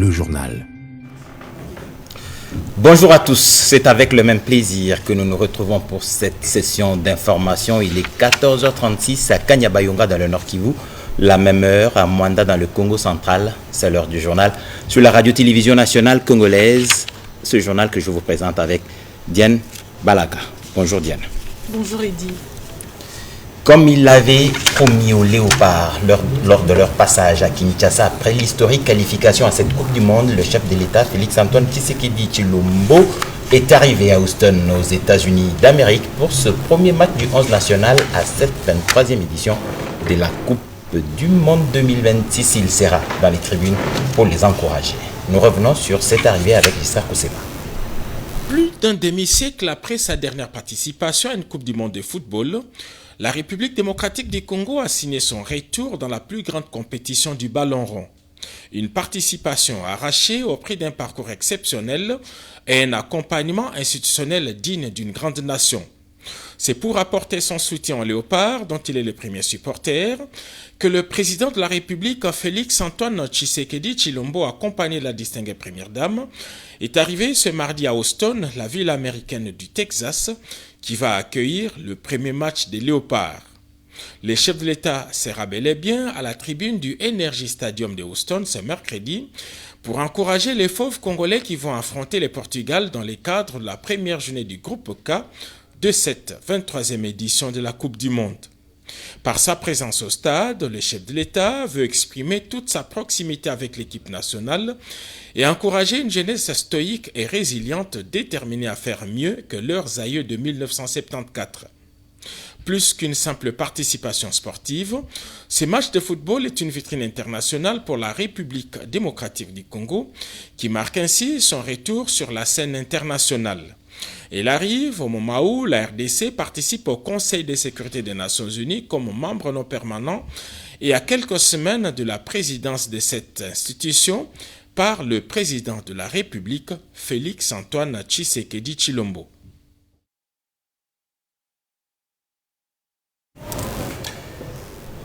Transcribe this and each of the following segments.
le journal. Bonjour à tous, c'est avec le même plaisir que nous nous retrouvons pour cette session d'information. Il est 14h36 à Kanyabayonga dans le Nord Kivu, la même heure à Mwanda dans le Congo central. C'est l'heure du journal sur la radio-télévision nationale congolaise. Ce journal que je vous présente avec Diane Balaka. Bonjour Diane. Bonjour Eddy. Comme il l'avait promis aux Léopards lors de leur passage à Kinshasa après l'historique qualification à cette Coupe du Monde, le chef de l'État, Félix-Antoine Tshisekedi Tshilombo, est arrivé à Houston, aux États-Unis d'Amérique, pour ce premier match du 11 national à cette 23e édition de la Coupe du Monde 2026. Il sera dans les tribunes pour les encourager. Nous revenons sur cette arrivée avec Issa Koussema. Plus d'un demi-siècle après sa dernière participation à une Coupe du Monde de football, la République démocratique du Congo a signé son retour dans la plus grande compétition du ballon rond. Une participation arrachée au prix d'un parcours exceptionnel et un accompagnement institutionnel digne d'une grande nation. C'est pour apporter son soutien aux Léopards, dont il est le premier supporter, que le président de la République, Félix-Antoine Tshisekedi Tshilombo, accompagné de la distinguée première dame, est arrivé ce mardi à Houston, la ville américaine du Texas, qui va accueillir le premier match des Léopards. Le chef de l'État sera bel et bien à la tribune du Energy Stadium de Houston ce mercredi pour encourager les fauves congolais qui vont affronter le Portugal dans le cadre de la première journée du groupe K de cette 23e édition de la Coupe du Monde. Par sa présence au stade, le chef de l'État veut exprimer toute sa proximité avec l'équipe nationale et encourager une jeunesse stoïque et résiliente déterminée à faire mieux que leurs aïeux de 1974. Plus qu'une simple participation sportive, ce match de football est une vitrine internationale pour la République démocratique du Congo qui marque ainsi son retour sur la scène internationale. Il arrive au moment où la RDC participe au Conseil de sécurité des Nations Unies comme membre non permanent et à quelques semaines de la présidence de cette institution par le président de la République, Félix-Antoine Tshisekedi Tshilombo.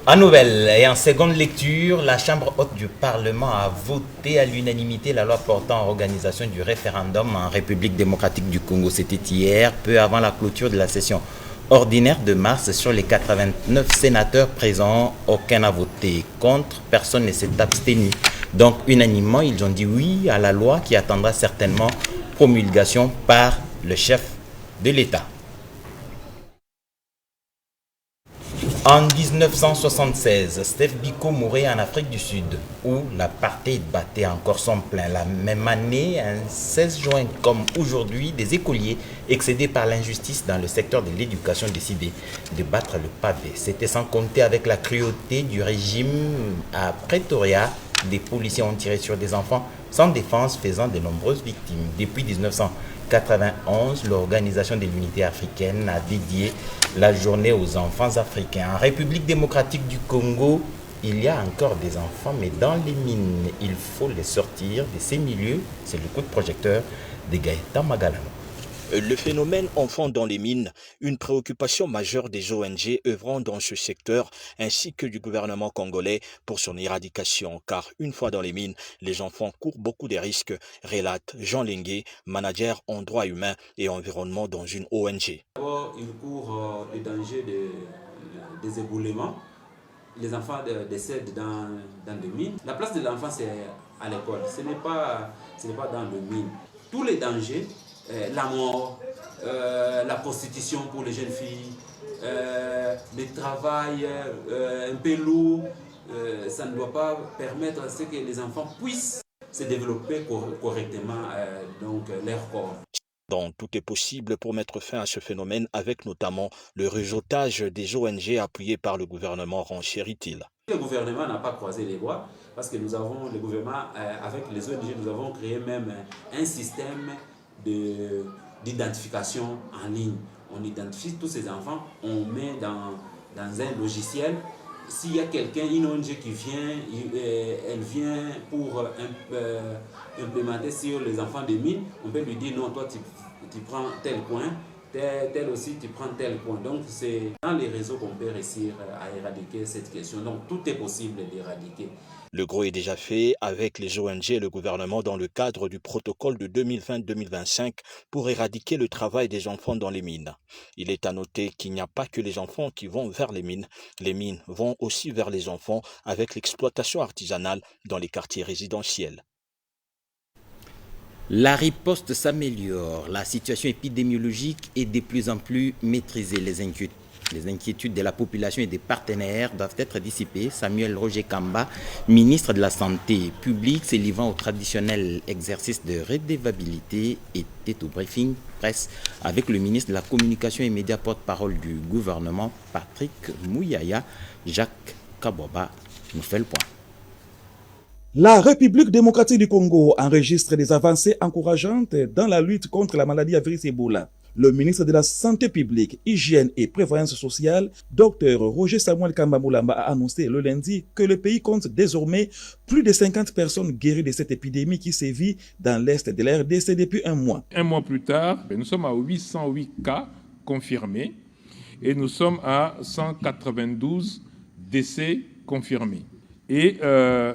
En nouvelle et en seconde lecture, la Chambre haute du Parlement a voté à l'unanimité la loi portant organisation du référendum en République démocratique du Congo. C'était hier, peu avant la clôture de la session ordinaire de mars. Sur les 89 sénateurs présents, aucun n'a voté contre, personne ne s'est abstenu. Donc unanimement, ils ont dit oui à la loi qui attendra certainement promulgation par le chef de l'État. En 1976, Steph Biko mourait en Afrique du Sud, où l'apartheid battait encore son plein. La même année, un 16 juin comme aujourd'hui, des écoliers excédés par l'injustice dans le secteur de l'éducation décidaient de battre le pavé. C'était sans compter avec la cruauté du régime à Pretoria. Des policiers ont tiré sur des enfants sans défense, faisant de nombreuses victimes. Depuis 1991, l'Organisation de l'Unité africaine a dédié la journée aux enfants africains. En République démocratique du Congo, il y a encore des enfants, mais dans les mines, il faut les sortir de ces milieux. C'est le coup de projecteur de Gaëtan Magalano. Le phénomène enfants dans les mines, une préoccupation majeure des ONG œuvrant dans ce secteur ainsi que du gouvernement congolais pour son éradication, car une fois dans les mines, les enfants courent beaucoup de risques, relate Jean Lengue, manager en droits humains et environnement dans une ONG. D'abord, ils courent le danger des éboulements. Les enfants décèdent dans des mines. La place de l'enfant, c'est à l'école, ce n'est pas dans les mines. Tous les dangers, la mort, la prostitution pour les jeunes filles, le travail un peu lourd, ça ne doit pas permettre à ce que les enfants puissent se développer correctement leur corps. Donc, tout est possible pour mettre fin à ce phénomène avec notamment le réseautage des ONG appuyé par le gouvernement, renchérit-il. Le gouvernement n'a pas croisé les bras parce que le gouvernement, avec les ONG, nous avons créé même un système d'identification en ligne. On identifie tous ces enfants, on met dans un logiciel. S'il y a une ONG qui vient, elle vient pour implémenter sur les enfants des mines, on peut lui dire non, toi tu prends tel point, tel aussi, tu prends tel point. Donc, c'est dans les réseaux qu'on peut réussir à éradiquer cette question. Donc, tout est possible d'éradiquer. Le gros est déjà fait avec les ONG et le gouvernement dans le cadre du protocole de 2020-2025 pour éradiquer le travail des enfants dans les mines. Il est à noter qu'il n'y a pas que les enfants qui vont vers les mines vont aussi vers les enfants avec l'exploitation artisanale dans les quartiers résidentiels. La riposte s'améliore, la situation épidémiologique est de plus en plus maîtrisée. Les inquiétudes de la population et des partenaires doivent être dissipées. Samuel Roger Kamba, ministre de la Santé publique, se livrant au traditionnel exercice de redevabilité, était au briefing presse avec le ministre de la Communication et Médias, porte-parole du gouvernement, Patrick Mouyaya. Jacques Kaboba nous fait le point. La République démocratique du Congo enregistre des avancées encourageantes dans la lutte contre la maladie à virus Ebola. Le ministre de la Santé publique, Hygiène et Prévoyance sociale, Dr Roger Samuel Kamba Moulamba, a annoncé le lundi que le pays compte désormais plus de 50 personnes guéries de cette épidémie qui sévit dans l'est de la RDC depuis un mois. Un mois plus tard, nous sommes à 808 cas confirmés et nous sommes à 192 décès confirmés. Et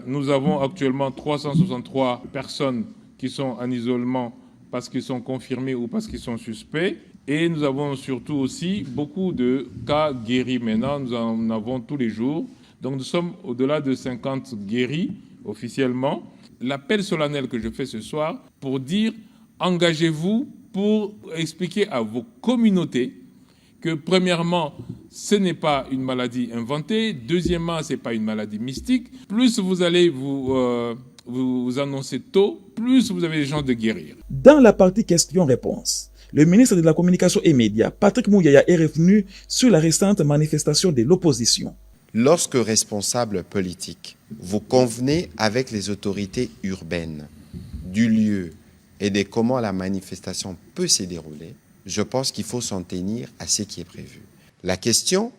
nous avons actuellement 363 personnes qui sont en isolement parce qu'ils sont confirmés ou parce qu'ils sont suspects. Et nous avons surtout aussi beaucoup de cas guéris maintenant. Nous en avons tous les jours. Donc nous sommes au-delà de 50 guéris officiellement. L'appel solennel que je fais ce soir pour dire engagez-vous pour expliquer à vos communautés que premièrement, ce n'est pas une maladie inventée. Deuxièmement, ce n'est pas une maladie mystique. Plus vous allez vous annoncer tôt, plus vous avez des chances de guérir. Dans la partie questions-réponses, le ministre de la Communication et Médias, Patrick Mouyaya, est revenu sur la récente manifestation de l'opposition. Lorsque responsable politique, vous convenez avec les autorités urbaines du lieu et de comment la manifestation peut se dérouler, je pense qu'il faut s'en tenir à ce qui est prévu. La question,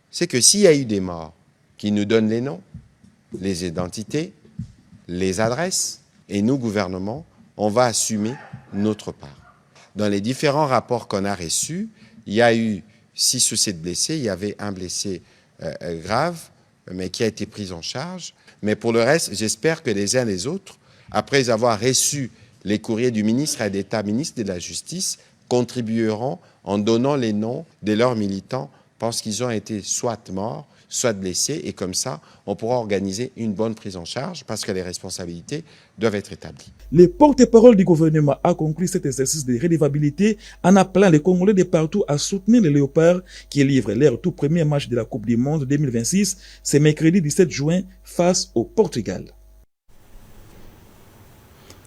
c'est que s'il y a eu des morts, qui nous donnent les noms, les identités, les adresses, et nous, gouvernement, on va assumer notre part. Dans les différents rapports qu'on a reçus, il y a eu 6 ou 7 blessés, il y avait un blessé grave, mais qui a été pris en charge. Mais pour le reste, j'espère que les uns et les autres, après avoir reçu les courriers du ministre d'État, ministre de la Justice, contribueront en donnant les noms de leurs militants parce qu'ils ont été soit morts, soit blessés. Et comme ça, on pourra organiser une bonne prise en charge parce que les responsabilités doivent être établies. Le porte-parole du gouvernement a conclu cet exercice de redevabilité en appelant les Congolais de partout à soutenir les Léopards qui livrent leur tout premier match de la Coupe du Monde 2026 ce mercredi 17 juin face au Portugal.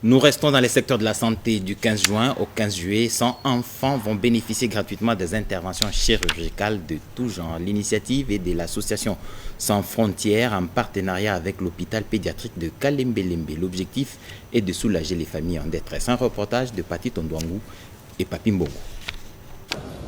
Nous restons dans les secteurs de la santé. Du 15 juin au 15 juillet, 100 enfants vont bénéficier gratuitement des interventions chirurgicales de tout genre. L'initiative est de l'association Sans Frontières en partenariat avec l'hôpital pédiatrique de Kalembe-Lembe. L'objectif est de soulager les familles en détresse. Un reportage de Pati Tondouangou et Papi Mbongo.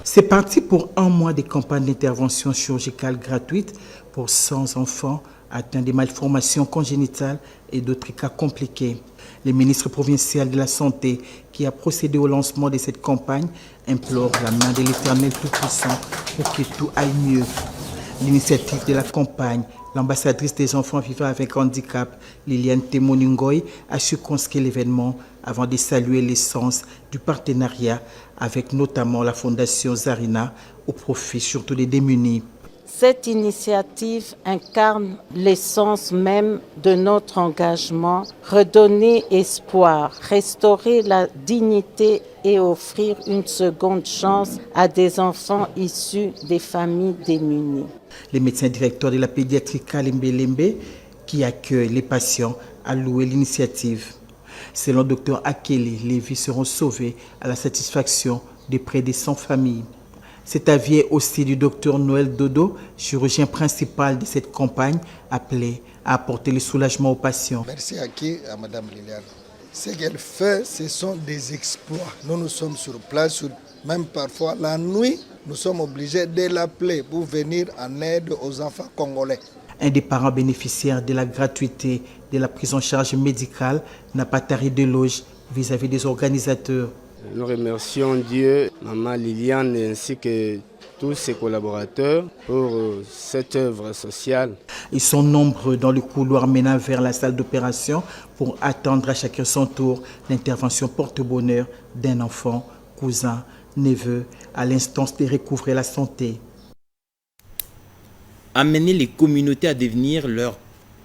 C'est parti pour un mois de campagne d'intervention chirurgicale gratuite pour 100 enfants atteints de malformations congénitales et d'autres cas compliqués. Le ministre provincial de la Santé, qui a procédé au lancement de cette campagne, implore la main de l'Éternel Tout-Puissant pour que tout aille mieux. L'initiative de la campagne, l'ambassadrice des enfants vivant avec handicap, Liliane Temoningoy, a circonscrit l'événement avant de saluer l'essence du partenariat avec notamment la Fondation Zarina au profit surtout des démunis. Cette initiative incarne l'essence même de notre engagement, redonner espoir, restaurer la dignité et offrir une seconde chance à des enfants issus des familles démunies. Le médecin directeur de la pédiatrie Kalembe-Lembe, qui accueille les patients, a loué l'initiative. Selon Dr Akele, les vies seront sauvées à la satisfaction de près de 100 familles. Cet avis est aussi du docteur Noël Dodo, chirurgien principal de cette campagne, appelé à apporter le soulagement aux patients. Merci à Mme Liliane. Ce qu'elle fait, ce sont des exploits. Nous sommes sur place, même parfois la nuit, nous sommes obligés de l'appeler pour venir en aide aux enfants congolais. Un des parents bénéficiaires de la gratuité de la prise en charge médicale n'a pas tari d'éloge vis-à-vis des organisateurs. Nous remercions Dieu, Maman Liliane ainsi que tous ses collaborateurs pour cette œuvre sociale. Ils sont nombreux dans le couloir menant vers la salle d'opération pour attendre à chacun son tour l'intervention porte-bonheur d'un enfant, cousin, neveu, à l'instance de recouvrer la santé. Amener les communautés à devenir leurs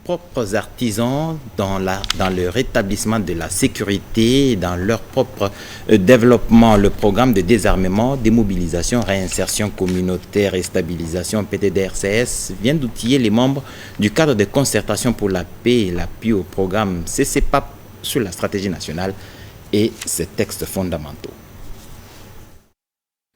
propres artisans dans le rétablissement de la sécurité, dans leur propre développement. Le programme de désarmement, démobilisation, réinsertion communautaire et stabilisation PTDRCS vient d'outiller les membres du cadre de concertation pour la paix et l'appui au programme CCPAP sur la stratégie nationale et ses textes fondamentaux.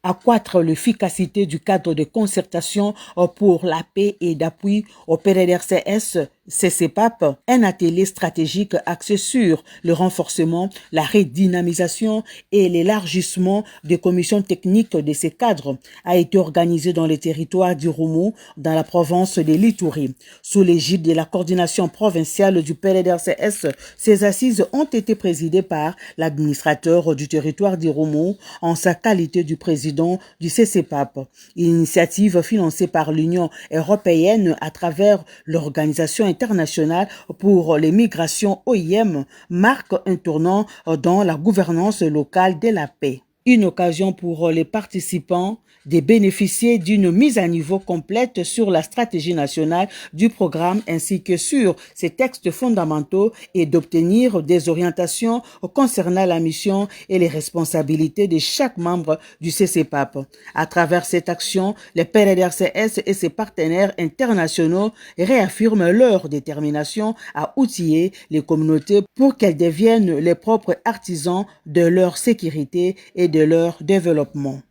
Accroître l'efficacité du cadre de concertation pour la paix et d'appui au PDDRCS CCPAP, un atelier stratégique axé sur le renforcement, la redynamisation et l'élargissement des commissions techniques de ces cadres a été organisé dans le territoire d'Irumu, dans la province de l'Ituri. Sous l'égide de la coordination provinciale du PDDRCS, ces assises ont été présidées par l'administrateur du territoire d'Irumu en sa qualité du président du CCPAP. Initiative financée par l'Union européenne à travers l'organisation internationale pour les migrations OIM marque un tournant dans la gouvernance locale de la paix. Une occasion pour les participants de bénéficier d'une mise à niveau complète sur la stratégie nationale du programme ainsi que sur ses textes fondamentaux et d'obtenir des orientations concernant la mission et les responsabilités de chaque membre du CCPAP. À travers cette action, les PDDRCS et ses partenaires internationaux réaffirment leur détermination à outiller les communautés pour qu'elles deviennent les propres artisans de leur sécurité et de leur développement.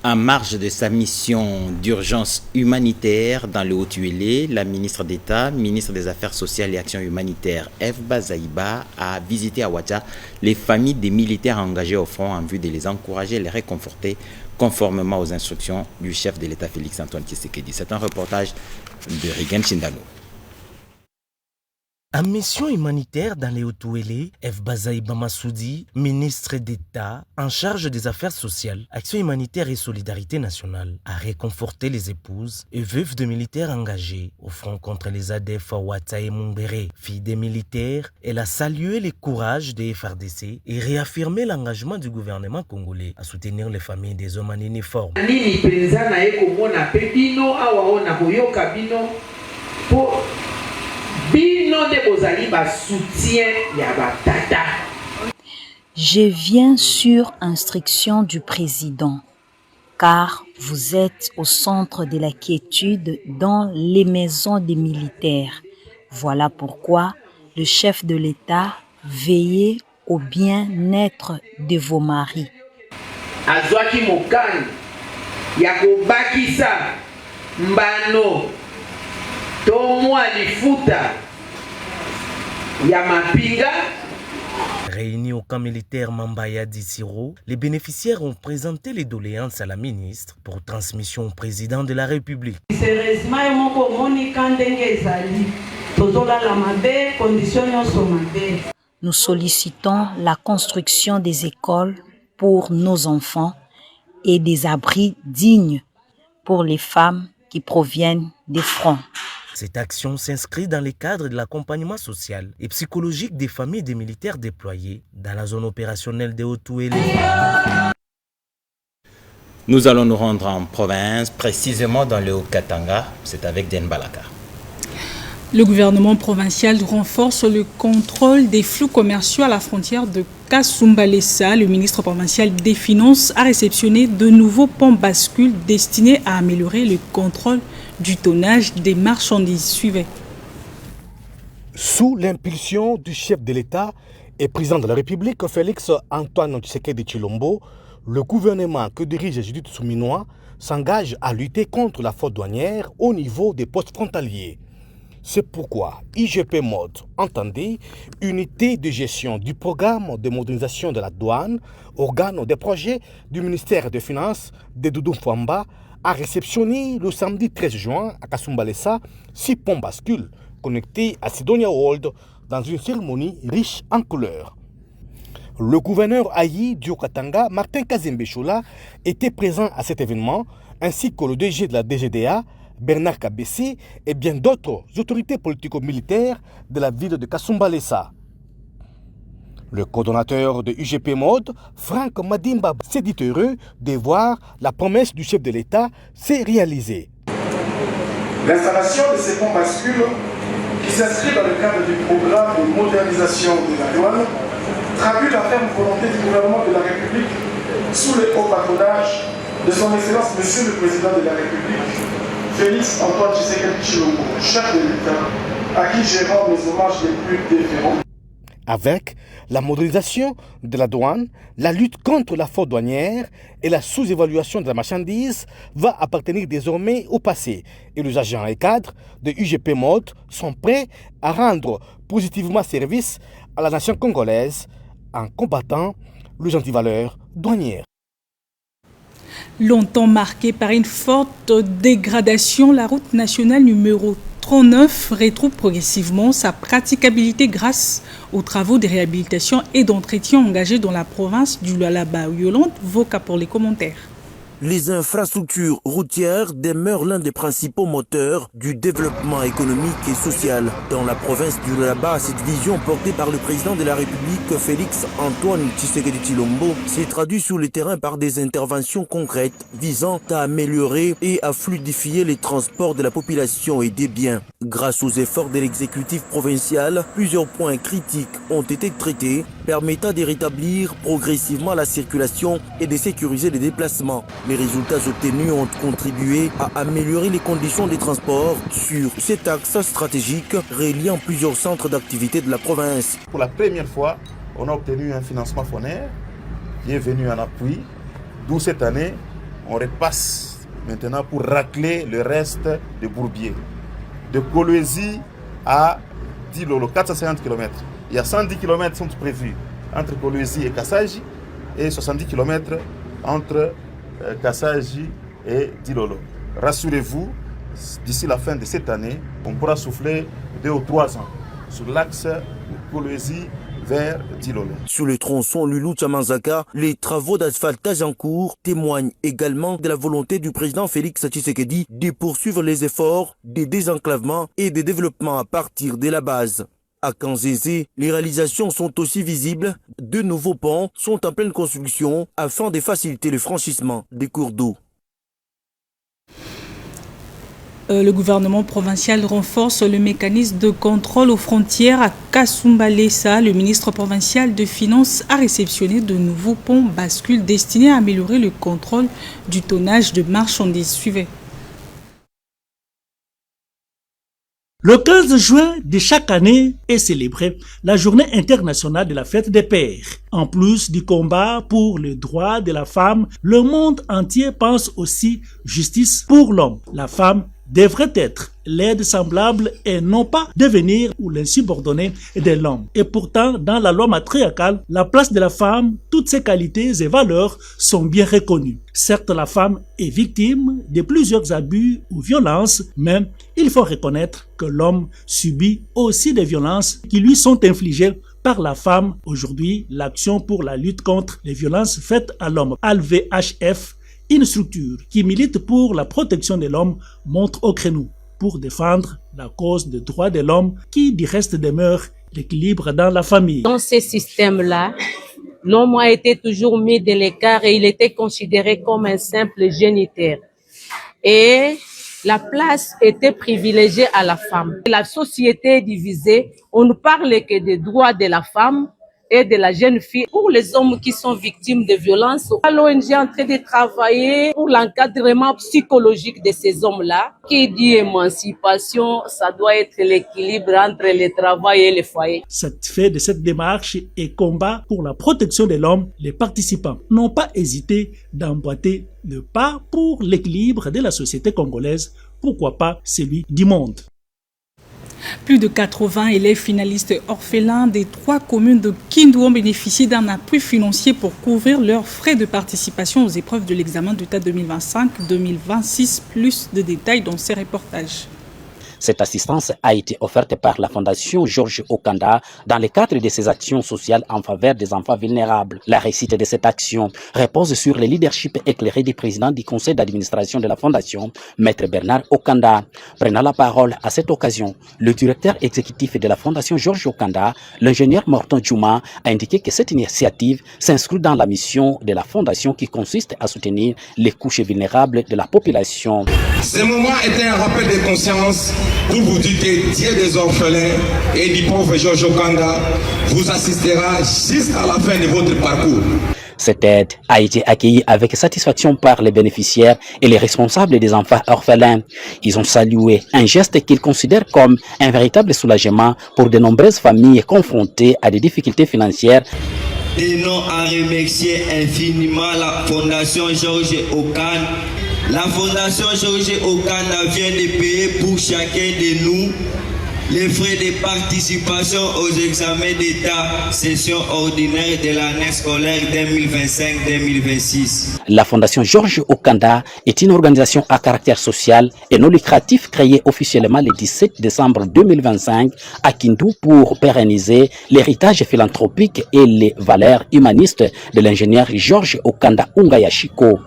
En marge de sa mission d'urgence humanitaire dans le Haut-Uélé, la ministre d'État, ministre des Affaires sociales et Actions humanitaires, Eve Bazaïba, a visité à Ouadja les familles des militaires engagés au front en vue de les encourager et les réconforter conformément aux instructions du chef de l'État Félix-Antoine Tshisekedi. C'est un reportage de Rigen Chindano. En mission humanitaire dans les Haut-Uélé, Eve Bazaïba Massoudi, ministre d'État en charge des affaires sociales, action humanitaire et solidarité nationale, a réconforté les épouses et veuves de militaires engagés au front contre les ADF à Ouatta et Mumbere. Fille des militaires, elle a salué le courage des FRDC et réaffirmé l'engagement du gouvernement congolais à soutenir les familles des hommes en uniforme. Je viens sur instruction du président, car vous êtes au centre de la quiétude dans les maisons des militaires. Voilà pourquoi le chef de l'État veillait au bien-être de vos maris. Azwaki mokani ya kobakisa mbano tomwa lifuta ya mapinga. Réunis au camp militaire Mambaya d'Issiro, les bénéficiaires ont présenté les doléances à la ministre pour transmission au président de la République. Nous sollicitons la construction des écoles pour nos enfants et des abris dignes pour les femmes qui proviennent des fronts. Cette action s'inscrit dans le cadre de l'accompagnement social et psychologique des familles des militaires déployés dans la zone opérationnelle de Haut-Uélé. Nous allons nous rendre en province, précisément dans le Haut-Katanga. C'est avec Den Balaka. Le gouvernement provincial renforce le contrôle des flux commerciaux à la frontière de Kasumbalesa. Le ministre provincial des Finances a réceptionné de nouveaux ponts bascules destinés à améliorer le contrôle du tonnage des marchandises. Suivez. Sous l'impulsion du chef de l'État et président de la République, Félix-Antoine Tshisekedi Tshilombo, le gouvernement que dirige Judith Souminois s'engage à lutter contre la fraude douanière au niveau des postes frontaliers. C'est pourquoi IGP Mode, entendez, unité de gestion du programme de modernisation de la douane, organe des projets du ministère des Finances de Doudou Fwamba, a réceptionné le samedi 13 juin à Kasumbalesa 6 ponts bascules connectés à Sidonia World dans une cérémonie riche en couleurs. Le gouverneur Ayi Diokatanga, Martin Kazembe-Chola, était présent à cet événement, ainsi que le DG de la DGDA, Bernard Kabessi, et bien d'autres autorités politico-militaires de la ville de Kasumbalesa. Le coordonnateur de UGP Mode, Franck Madimba, s'est dit heureux de voir la promesse du chef de l'État s'est réalisée. L'installation de ces ponts bascules, qui s'inscrit dans le cadre du programme de modernisation de la douane, traduit la ferme volonté du gouvernement de la République sous le haut patronage de son Excellence Monsieur le Président de la République, Félix Antoine Tshisekedi Tshilombo, chef de l'État, à qui je rends mes hommages les plus déférents. Avec la modernisation de la douane, la lutte contre la fraude douanière et la sous-évaluation de la marchandise va appartenir désormais au passé. Et les agents et cadres de UGP Mode sont prêts à rendre positivement service à la nation congolaise en combattant les antivaleurs douanières. Longtemps marquée par une forte dégradation, la route nationale numéro 39 retrouve progressivement sa praticabilité grâce aux travaux de réhabilitation et d'entretien engagés dans la province du Lualaba. Yolande Voka pour les commentaires. Les infrastructures routières demeurent l'un des principaux moteurs du développement économique et social. Dans la province du Lualaba, cette vision portée par le président de la République, Félix Antoine Tshisekedi Tshilombo, s'est traduite sur le terrain par des interventions concrètes visant à améliorer et à fluidifier les transports de la population et des biens. Grâce aux efforts de l'exécutif provincial, plusieurs points critiques ont été traités, permettant de rétablir progressivement la circulation et de sécuriser les déplacements. Les résultats obtenus ont contribué à améliorer les conditions des transports sur cet axe stratégique reliant plusieurs centres d'activité de la province. Pour la première fois, on a obtenu un financement foncier qui est venu en appui, d'où cette année, on repasse maintenant pour racler le reste de Bourbier. De Kolwezi à Dilolo, 450 km. Il y a 110 km sont prévus entre Kolwezi et Kassaji et 70 km entre Kassaji et Dilolo. Rassurez-vous, d'ici la fin de cette année, on pourra souffler 2 ou 3 ans sur l'axe Kolwezi vers Dilolo. Sur le tronçon Lulu-Tchamanzaka, les travaux d'asphaltage en cours témoignent également de la volonté du président Félix Tshisekedi de poursuivre les efforts de désenclavement et de développement à partir de la base. À Kanzézé, les réalisations sont aussi visibles. 2 nouveaux ponts sont en pleine construction afin de faciliter le franchissement des cours d'eau. Le gouvernement provincial renforce le mécanisme de contrôle aux frontières à Kasumbalesa. Le ministre provincial de Finances a réceptionné de nouveaux ponts bascules destinés à améliorer le contrôle du tonnage de marchandises. Suivez. Le 15 juin de chaque année est célébrée la journée internationale de la fête des pères. En plus du combat pour les droits de la femme, le monde entier pense aussi justice pour l'homme. La femme devrait être l'aide semblable et non pas devenir ou l'insubordonné de l'homme. Et pourtant, dans la loi matriarcale, la place de la femme, toutes ses qualités et valeurs sont bien reconnues. Certes, la femme est victime de plusieurs abus ou violences, mais il faut reconnaître que l'homme subit aussi des violences qui lui sont infligées par la femme. Aujourd'hui, l'action pour la lutte contre les violences faites à l'homme, ALVHF, une structure qui milite pour la protection de l'homme, montre au créneau pour défendre la cause des droits de l'homme qui, du reste, demeure l'équilibre dans la famille. Dans ces systèmes-là, l'homme a été toujours mis de l'écart et il était considéré comme un simple géniteur. Et la place était privilégiée à la femme. La société est divisée. On ne parle que des droits de la femme et de la jeune fille. Pour les hommes qui sont victimes de violences, l'ONG est en train de travailler pour l'encadrement psychologique de ces hommes-là. Qui dit émancipation, ça doit être l'équilibre entre le travail et le foyer. Satisfait de cette démarche et combat pour la protection de l'homme, les participants n'ont pas hésité d'emboîter le pas pour l'équilibre de la société congolaise, pourquoi pas celui du monde. Plus de 80 élèves finalistes orphelins des 3 communes de Kindu ont bénéficié d'un appui financier pour couvrir leurs frais de participation aux épreuves de l'examen d'État 2025-2026. Plus de détails dans ces reportages. Cette assistance a été offerte par la Fondation Georges Okanda dans le cadre de ses actions sociales en faveur des enfants vulnérables. La réussite de cette action repose sur le leadership éclairé du président du conseil d'administration de la Fondation, Maître Bernard Okanda. Prenant la parole à cette occasion, le directeur exécutif de la Fondation Georges Okanda, l'ingénieur Morton Djouma, a indiqué que cette initiative s'inscrit dans la mission de la Fondation qui consiste à soutenir les couches vulnérables de la population. Ce moment était un rappel de conscience pour vous dire que Dieu des orphelins et du pauvre Georges Okanda vous assistera jusqu'à la fin de votre parcours. Cette aide a été accueillie avec satisfaction par les bénéficiaires et les responsables des enfants orphelins. Ils ont salué un geste qu'ils considèrent comme un véritable soulagement pour de nombreuses familles confrontées à des difficultés financières. Tenons à remercier infiniment la Fondation Georges Okanda. La Fondation Georges Okanda vient de payer pour chacun de nous les frais de participation aux examens d'État, session ordinaire de l'année scolaire 2025-2026. La Fondation Georges Okanda est une organisation à caractère social et non lucratif créée officiellement le 17 décembre 2025 à Kindu pour pérenniser l'héritage philanthropique et les valeurs humanistes de l'ingénieur Georges Okanda Ungayashiko.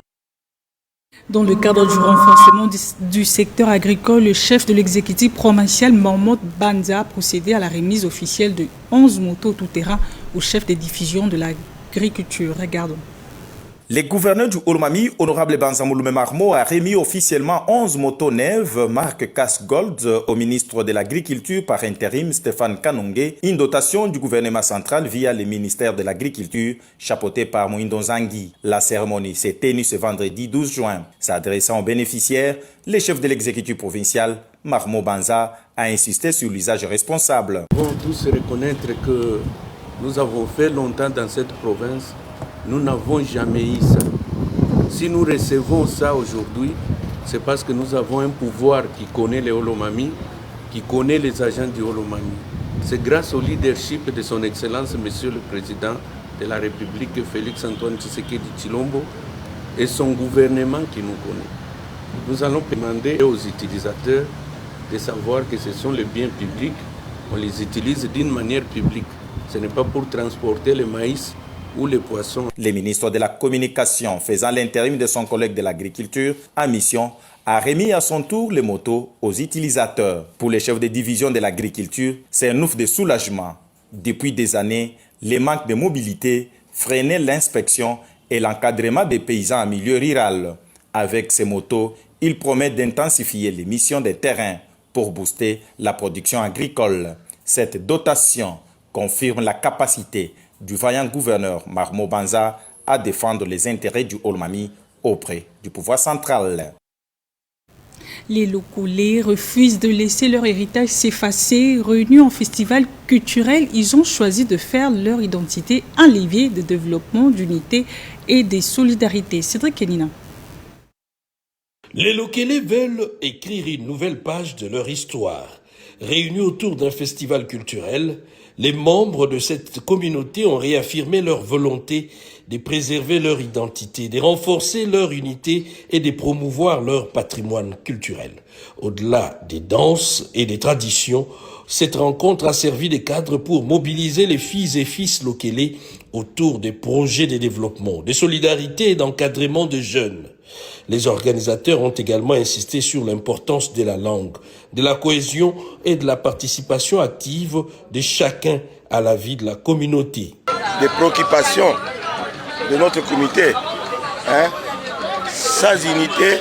Dans le cadre du renforcement du secteur agricole, le chef de l'exécutif provincial Mahmoud Banza a procédé à la remise officielle de 11 motos tout-terrain au chef des divisions de l'agriculture. Regardons. Le gouverneur du Olomami, honorable Banzamouloumé Marmo, a remis officiellement 11 motos neuves marque Cash Gold au ministre de l'Agriculture par intérim Stéphane Kanonge, une dotation du gouvernement central via le ministère de l'Agriculture, chapeauté par Moindo Zangui. La cérémonie s'est tenue ce vendredi 12 juin. S'adressant aux bénéficiaires, le chef de l'exécutif provincial, Marmo Banza, a insisté sur l'usage responsable. Nous devons tous reconnaître que nous avons fait longtemps dans cette province. Nous n'avons jamais eu ça. Si nous recevons ça aujourd'hui, c'est parce que nous avons un pouvoir qui connaît les Olomami, qui connaît les agents du Olomami. C'est grâce au leadership de son Excellence, Monsieur le Président de la République, Félix Antoine Tshisekedi Tshilombo, et son gouvernement qui nous connaît. Nous allons demander aux utilisateurs de savoir que ce sont les biens publics, on les utilise d'une manière publique. Ce n'est pas pour transporter le maïs ou les poissons. Le ministre de la Communication, faisant l'intérim de son collègue de l'Agriculture en mission, a remis à son tour les motos aux utilisateurs. Pour les chefs de division de l'agriculture, c'est un ouf de soulagement. Depuis des années, les manques de mobilité freinaient l'inspection et l'encadrement des paysans en milieu rural. Avec ces motos, il promet d'intensifier les missions des terrains pour booster la production agricole. Cette dotation confirme la capacité du vaillant gouverneur Marmo Banza à défendre les intérêts du Olomami auprès du pouvoir central. Les Lokolais refusent de laisser leur héritage s'effacer. Réunis en festival culturel, ils ont choisi de faire leur identité un levier de développement, d'unité et de solidarité. Cédric Kenina. Les Lokolais veulent écrire une nouvelle page de leur histoire. Réunis autour d'un festival culturel, les membres de cette communauté ont réaffirmé leur volonté de préserver leur identité, de renforcer leur unité et de promouvoir leur patrimoine culturel. Au-delà des danses et des traditions, cette rencontre a servi de cadre pour mobiliser les filles et fils Lokolais autour des projets de développement, de solidarité et d'encadrement de jeunes. Les organisateurs ont également insisté sur l'importance de la langue, de la cohésion et de la participation active de chacun à la vie de la communauté. Des préoccupations de notre communauté. Sans unité,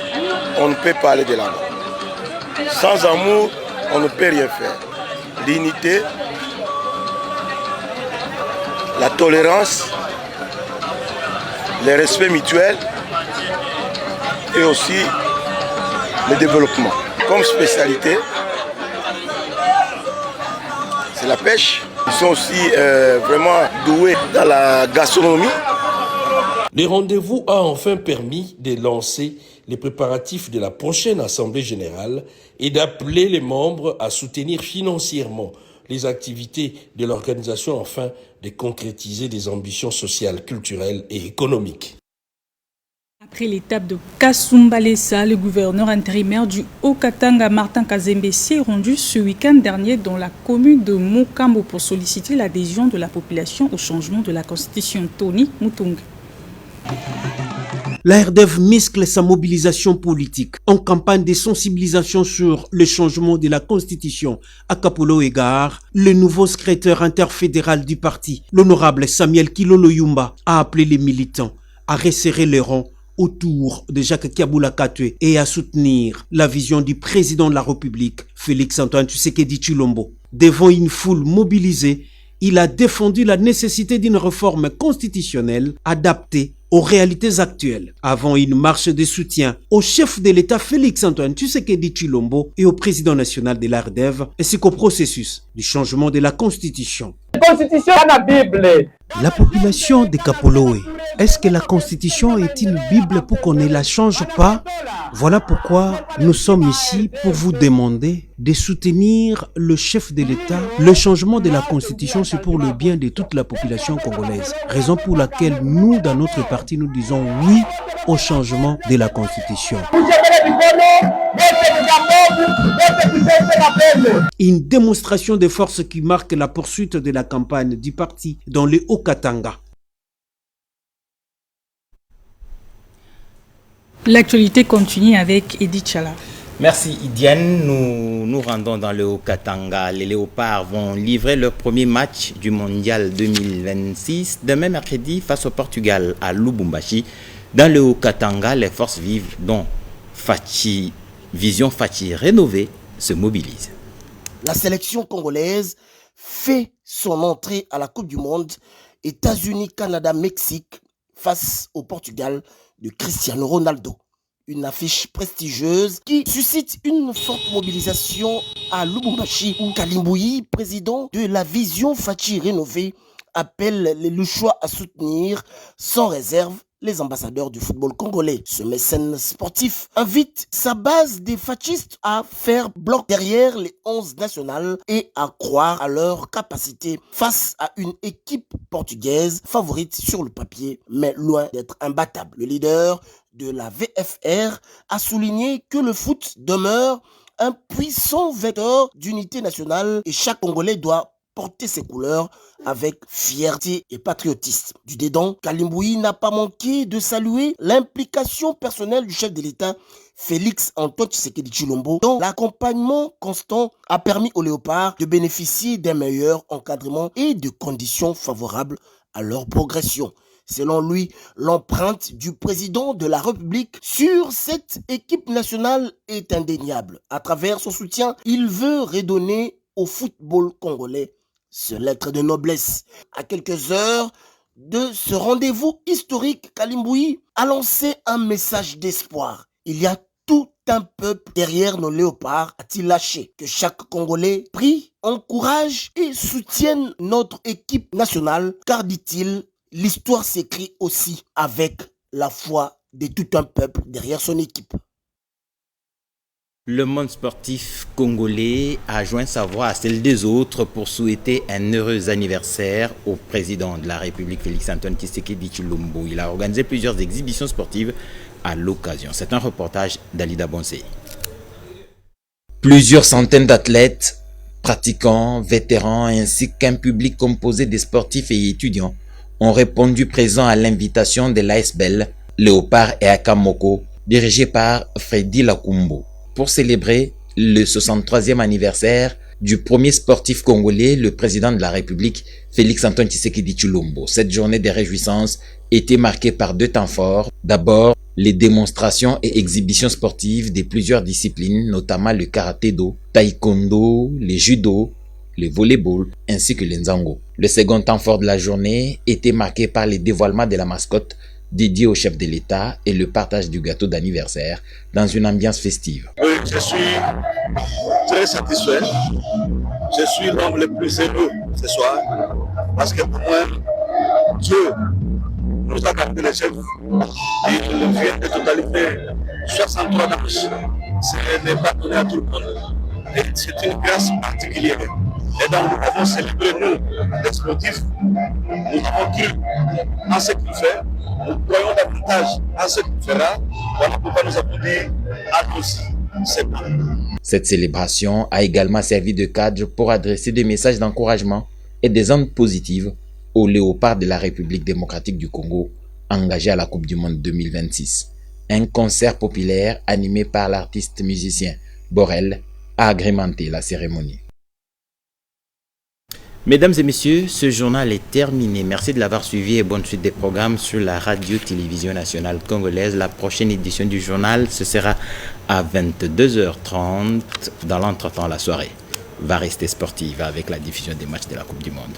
on ne peut pas aller de l'avant. Sans amour, on ne peut rien faire. L'unité, la tolérance, le respect mutuel, et aussi le développement. Comme spécialité, c'est la pêche. Ils sont aussi vraiment doués dans la gastronomie. Le rendez-vous a enfin permis de lancer les préparatifs de la prochaine Assemblée générale et d'appeler les membres à soutenir financièrement les activités de l'organisation afin de concrétiser des ambitions sociales, culturelles et économiques. Après l'étape de Kasumbalesa, le gouverneur intérimaire du Haut-Katanga, Martin Kazembe, s'est rendu ce week-end dernier dans la commune de Mokambo pour solliciter l'adhésion de la population au changement de la constitution. Tony Mutung. La RDEV muscle sa mobilisation politique en campagne de sensibilisation sur le changement de la constitution. À Kapolo Égard, le nouveau secrétaire interfédéral du parti, l'honorable Samuel Kilolo Yumba, a appelé les militants à resserrer les rangs autour de Jacques Kiaboula Katwe et à soutenir la vision du président de la République, Félix Antoine Tshisekedi Tshilombo. Devant une foule mobilisée, il a défendu la nécessité d'une réforme constitutionnelle adaptée aux réalités actuelles, avant une marche de soutien au chef de l'État Félix Antoine Tshisekedi Tshilombo et au président national de la RDEV, ainsi qu'au processus du changement de la Constitution. La population de Kapoloé, est-ce que la Constitution est une Bible pour qu'on ne la change pas? Voilà pourquoi nous sommes ici pour vous demander de soutenir le chef de l'État. Le changement de la Constitution, c'est pour le bien de toute la population congolaise. Raison pour laquelle nous, dans notre parti, nous disons oui au changement de la Constitution. Une démonstration de force qui marque la poursuite de la campagne du parti dans le Haut-Katanga. L'actualité continue avec Edith Chala. Merci Idiane. Nous nous rendons dans le Haut-Katanga. Les Léopards vont livrer leur premier match du Mondial 2026 demain mercredi face au Portugal à Lubumbashi. Dans le Haut-Katanga, les forces vives dont Vision Fachi rénovée se mobilisent. La sélection congolaise fait son entrée à la Coupe du Monde États-Unis, Canada, Mexique face au Portugal de Cristiano Ronaldo. Une affiche prestigieuse qui suscite une forte mobilisation à Lubumbashi où Kalimbouyi, président de la Vision Fachi rénovée, appelle les Louchois à soutenir sans réserve les ambassadeurs du football congolais. Ce mécène sportif invite sa base des fachistes à faire bloc derrière les 11 nationales et à croire à leur capacité face à une équipe portugaise favorite sur le papier, mais loin d'être imbattable. Le leader de la VFR a souligné que le foot demeure un puissant vecteur d'unité nationale et chaque Congolais doit porter ses couleurs avec fierté et patriotisme. Du dedans, Kalimbouyi n'a pas manqué de saluer l'implication personnelle du chef de l'État Félix Antoine Tshisekedi Tshilombo, dont l'accompagnement constant a permis aux Léopards de bénéficier d'un meilleur encadrement et de conditions favorables à leur progression. Selon lui, l'empreinte du président de la République sur cette équipe nationale est indéniable. À travers son soutien, il veut redonner au football congolais ce lettre de noblesse. À quelques heures de ce rendez-vous historique, Kalimbouyi a lancé un message d'espoir. Il y a tout un peuple derrière nos léopards, a-t-il lâché. Que chaque Congolais prie, encourage et soutienne notre équipe nationale, car, dit-il, l'histoire s'écrit aussi avec la foi de tout un peuple derrière son équipe. Le monde sportif congolais a joint sa voix à celle des autres pour souhaiter un heureux anniversaire au président de la République Félix Antoine Tshisekedi Tshilombo. Il a organisé plusieurs exhibitions sportives à l'occasion. C'est un reportage d'Alida Bonsei. Plusieurs centaines d'athlètes, pratiquants, vétérans ainsi qu'un public composé de sportifs et étudiants ont répondu présents à l'invitation de l'ASBEL, Léopard et Akamoko, dirigé par Freddy Lakumbo, pour célébrer le 63e anniversaire du premier sportif congolais, le président de la République, Félix Antoine Tshisekedi Tshilombo. Cette journée de réjouissance était marquée par deux temps forts. D'abord, les démonstrations et exhibitions sportives de plusieurs disciplines, notamment le karaté-do, taekwondo, le judo, le volleyball, ainsi que le nzango. Le second temps fort de la journée était marqué par le dévoilement de la mascotte dédié au chef de l'État et le partage du gâteau d'anniversaire dans une ambiance festive. Oui, je suis très satisfait. Je suis l'homme le plus heureux ce soir parce que pour moi, Dieu nous a gardé les chefs. Il vient de totalité 63 ans. Ce n'est pas donné à tout le monde. Et c'est une grâce particulière. Et donc nous avons célébré, nous, les sportifs, nous avons cru en ce qu'il fait. nous croyons davantage à ce qu'il fera. Voilà pourquoi nous avons dit à tous, c'est bon. Cette célébration a également servi de cadre pour adresser des messages d'encouragement et des ondes positives aux léopards de la République démocratique du Congo engagés à la Coupe du Monde 2026. Un concert populaire animé par l'artiste musicien Borel a agrémenté la cérémonie. Mesdames et messieurs, ce journal est terminé. Merci de l'avoir suivi et bonne suite des programmes sur la radio-télévision nationale congolaise. La prochaine édition du journal, ce sera à 22h30 dans l'entretemps la soirée va rester sportive avec la diffusion des matchs de la Coupe du Monde.